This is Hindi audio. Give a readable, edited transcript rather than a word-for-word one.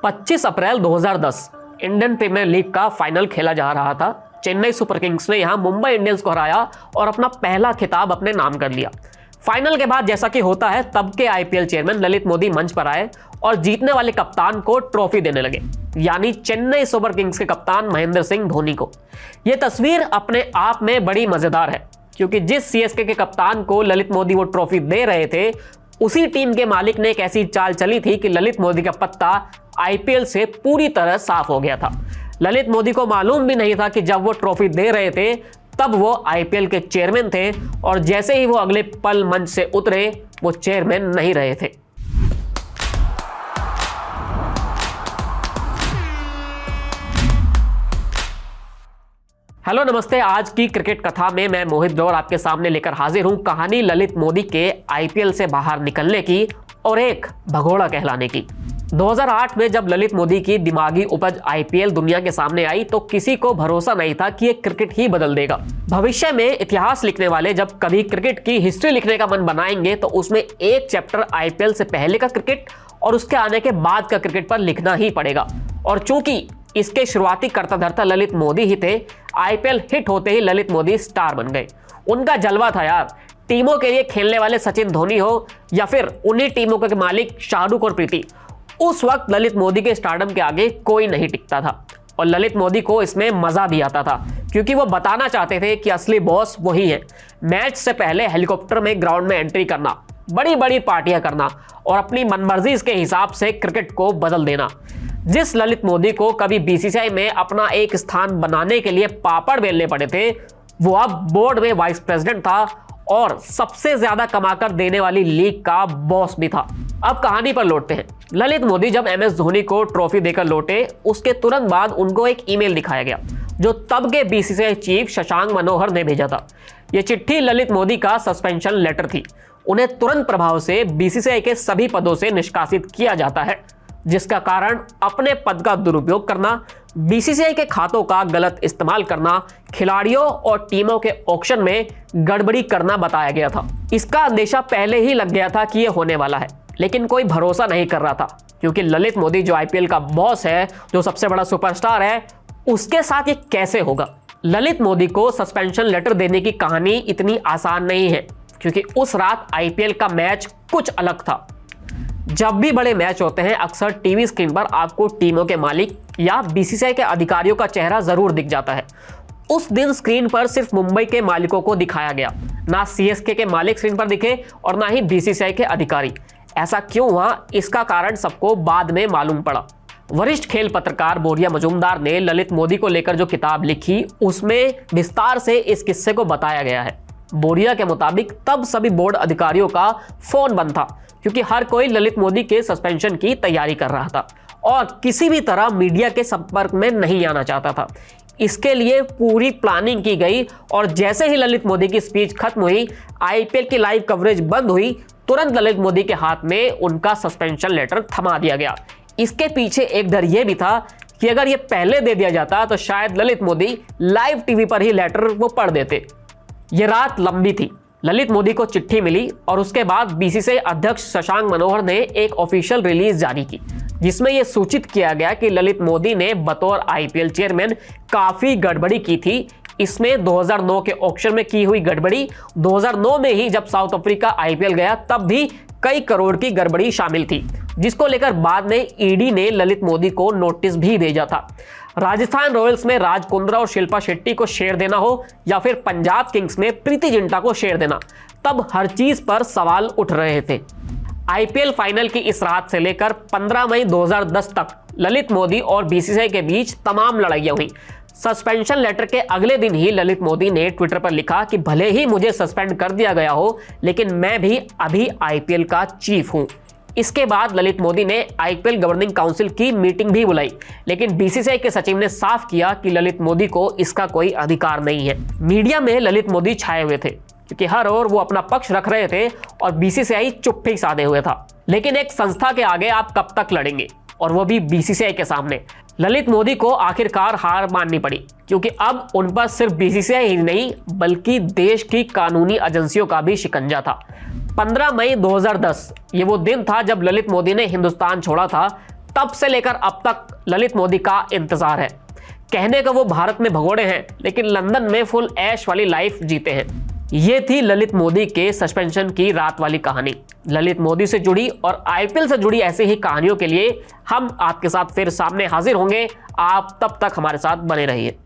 25 अप्रैल 2010 इंडियन प्रीमियर लीग का फाइनल खेला जा रहा था। चेन्नई सुपर किंग्स ने यहां मुंबई इंडियंस को हराया और अपना पहला खिताब अपने नाम कर लिया। फाइनल के बाद जैसा कि होता है, तब के आईपीएल चेयरमैन ललित मोदी मंच पर आए और जीतने वाले कप्तान को ट्रॉफी देने लगे, यानी चेन्नई सुपर किंग्स के कप्तान महेंद्र सिंह धोनी को। यह तस्वीर अपने आप में बड़ी मजेदार है, क्योंकि जिस सीएसके के कप्तान को ललित मोदी वो ट्रॉफी दे रहे थे, उसी टीम के मालिक ने एक ऐसी चाल चली थी कि ललित मोदी का पत्ता आईपीएल से पूरी तरह साफ हो गया था। ललित मोदी को मालूम भी नहीं था कि जब वो ट्रॉफी दे रहे थे तब वो आईपीएल के चेयरमैन थे, और जैसे ही वो अगले पल मंच से उतरे, वो चेयरमैन नहीं रहे थे। हेलो नमस्ते। आज की क्रिकेट कथा में मैं मोहित ब्रोवर आपके सामने लेकर हाजिर हूं कहानी ललित मोदी के आईपीएल से बाहर निकलने की और एक भगोड़ा कहलाने की। 2008 में जब ललित मोदी की दिमागी उपज आईपीएल दुनिया के सामने आई तो किसी को भरोसा नहीं था कि ये क्रिकेट ही बदल देगा। भविष्य में इतिहास लिखने वाले जब कभी क्रिकेट की हिस्ट्री लिखने का मन बनाएंगे तो उसमें एक चैप्टर आईपीएल से पहले का क्रिकेट और उसके आने के बाद का क्रिकेट पर लिखना ही पड़ेगा। और चूंकि इसके शुरुआती कर्ता धर्ता ललित मोदी ही थे, आईपीएल हिट होते ही ललित मोदी स्टार बन गए। उनका जलवा था यार। टीमों के लिए खेलने वाले सचिन धोनी हो या फिर उन्हीं टीमों के मालिक शाहरुख और प्रीति, उस वक्त ललित मोदी के स्टारडम के आगे कोई नहीं टिकता था। और ललित मोदी को इसमें मजा भी आता था, क्योंकि वो बताना चाहते थे कि असली बॉस वही है। मैच से पहले हेलीकॉप्टर में ग्राउंड में एंट्री करना, बड़ी बड़ी पार्टियां करना और अपनी मनमर्जी के हिसाब से क्रिकेट को बदल देना। जिस ललित मोदी को कभी बीसीसीआई में अपना एक स्थान बनाने के लिए पापड़ बेलने पड़े थे, वो अब बोर्ड में वाइस प्रेसिडेंट था और सबसे ज्यादा कमाकर देने वाली लीग का बॉस भी था। अब कहानी पर लौटते हैं। ललित मोदी जब एमएस धोनी को ट्रॉफी देकर लौटे, उसके तुरंत बाद उनको एक ईमेल दिखाया गया जो तब के बीसीसीआई चीफ शशांक मनोहर ने भेजा था। यह चिट्ठी ललित मोदी का सस्पेंशन लेटर थी। उन्हें तुरंत प्रभाव से बीसीसीआई के सभी पदों से निष्कासित किया जाता है, जिसका कारण अपने पद का दुरुपयोग करना, बीसीसीआई के खातों का गलत इस्तेमाल करना, खिलाड़ियों और टीमों के ऑक्शन में गड़बड़ी करना बताया गया था। इसका अंदेशा पहले ही लग गया था कि यह होने वाला है, लेकिन कोई भरोसा नहीं कर रहा था, क्योंकि ललित मोदी जो आईपीएल का बॉस है, जो सबसे बड़ा सुपरस्टार है, उसके साथ ये कैसे होगा। ललित मोदी को सस्पेंशन लेटर देने की कहानी इतनी आसान नहीं है, क्योंकि उस रात आईपीएल का मैच कुछ अलग था। जब भी बड़े मैच होते हैं, अक्सर टीवी स्क्रीन पर आपको टीमों के मालिक या बीसीसीआई के अधिकारियों का चेहरा जरूर दिख जाता है। उस दिन स्क्रीन पर सिर्फ मुंबई के मालिकों को दिखाया गया, ना सीएसके के मालिक स्क्रीन पर दिखे और ना ही बीसीसीआई के अधिकारी। ऐसा क्यों हुआ, इसका कारण सबको बाद में मालूम पड़ा। वरिष्ठ खेल पत्रकार बोरिया मजूमदार ने ललित मोदी को लेकर जो किताब लिखी, उसमें विस्तार से इस किस्से को बताया गया है। बोरिया के मुताबिक तब सभी बोर्ड अधिकारियों का फोन बंद था, क्योंकि हर कोई ललित मोदी के सस्पेंशन की तैयारी कर रहा था और किसी भी तरह मीडिया के संपर्क में नहीं आना चाहता था। इसके लिए पूरी प्लानिंग की गई और जैसे ही ललित मोदी की स्पीच खत्म हुई, आईपीएल की लाइव कवरेज बंद हुई, तुरंत ललित मोदी के हाथ में उनका सस्पेंशन लेटर थमा दिया गया। इसके पीछे एक डर यह भी था कि अगर यह पहले दे दिया जाता तो शायद ललित मोदी लाइव टीवी पर ही लेटर वो पढ़ देते। यह रात लंबी थी। ललित मोदी को चिट्ठी मिली और उसके बाद बीसीसीआई अध्यक्ष शशांक मनोहर ने एक ऑफिशियल रिलीज जारी की, जिसमें यह सूचित किया गया कि ललित मोदी ने बतौर आईपीएल चेयरमैन काफी गड़बड़ी की थी। इसमें 2009 के ऑक्शन में की हुई गड़बड़ी, 2009 में ही जब साउथ अफ्रीका आईपीएल गया तब भी कई करोड़ की गड़बड़ी शामिल थी, जिसको लेकर बाद में ईडी ने ललित मोदी को नोटिस भी भेजा था। राजस्थान रॉयल्स में राज कुंद्रा और शिल्पा शेट्टी को शेयर देना हो या फिर पंजाब किंग्स में प्रीति जिंटा को शेयर देना, तब हर चीज पर सवाल उठ रहे थे। आईपीएल फाइनल की इस रात से लेकर 15 मई 2010 तक ललित मोदी और बीसीसीआई के बीच तमाम लड़ाइयां हुई। सस्पेंशन लेटर के अगले दिन ही ललित मोदी ने ट्विटर पर लिखा कि भले ही मुझे सस्पेंड कर दिया गया हो, लेकिन मैं भी अभी आईपीएल का चीफ हूं। इसके बाद ललित मोदी ने आईपीएल गवर्निंग काउंसिल की मीटिंग भी बुलाई, लेकिन बीसीसीआई के सचिव ने साफ किया कि ललित मोदी को इसका कोई अधिकार नहीं है। मीडिया में ललित मोदी छाए हुए थे, क्योंकि हर ओर वो अपना पक्ष रख रहे थे और बीसीसीआई चुप्पी साधे हुए था। लेकिन एक संस्था के आगे आप कब तक लड़ेंगे, और वो भी बीसीसीआई के सामने। ललित मोदी को आखिरकार हार माननी पड़ी, क्योंकि अब उन पर सिर्फ बीसीसीआई ही नहीं बल्कि देश की कानूनी एजेंसियों का भी शिकंजा था। 15 मई 2010 ये वो दिन था जब ललित मोदी ने हिंदुस्तान छोड़ा था। तब से लेकर अब तक ललित मोदी का इंतजार है। कहने को वो भारत में भगोड़े हैं, लेकिन लंदन में फुल ऐश वाली लाइफ जीते हैं। ये थी ललित मोदी के सस्पेंशन की रात वाली कहानी। ललित मोदी से जुड़ी और आईपीएल से जुड़ी ऐसी ही कहानियों के लिए हम आपके साथ फिर सामने हाजिर होंगे। आप तब तक हमारे साथ बने रहिए।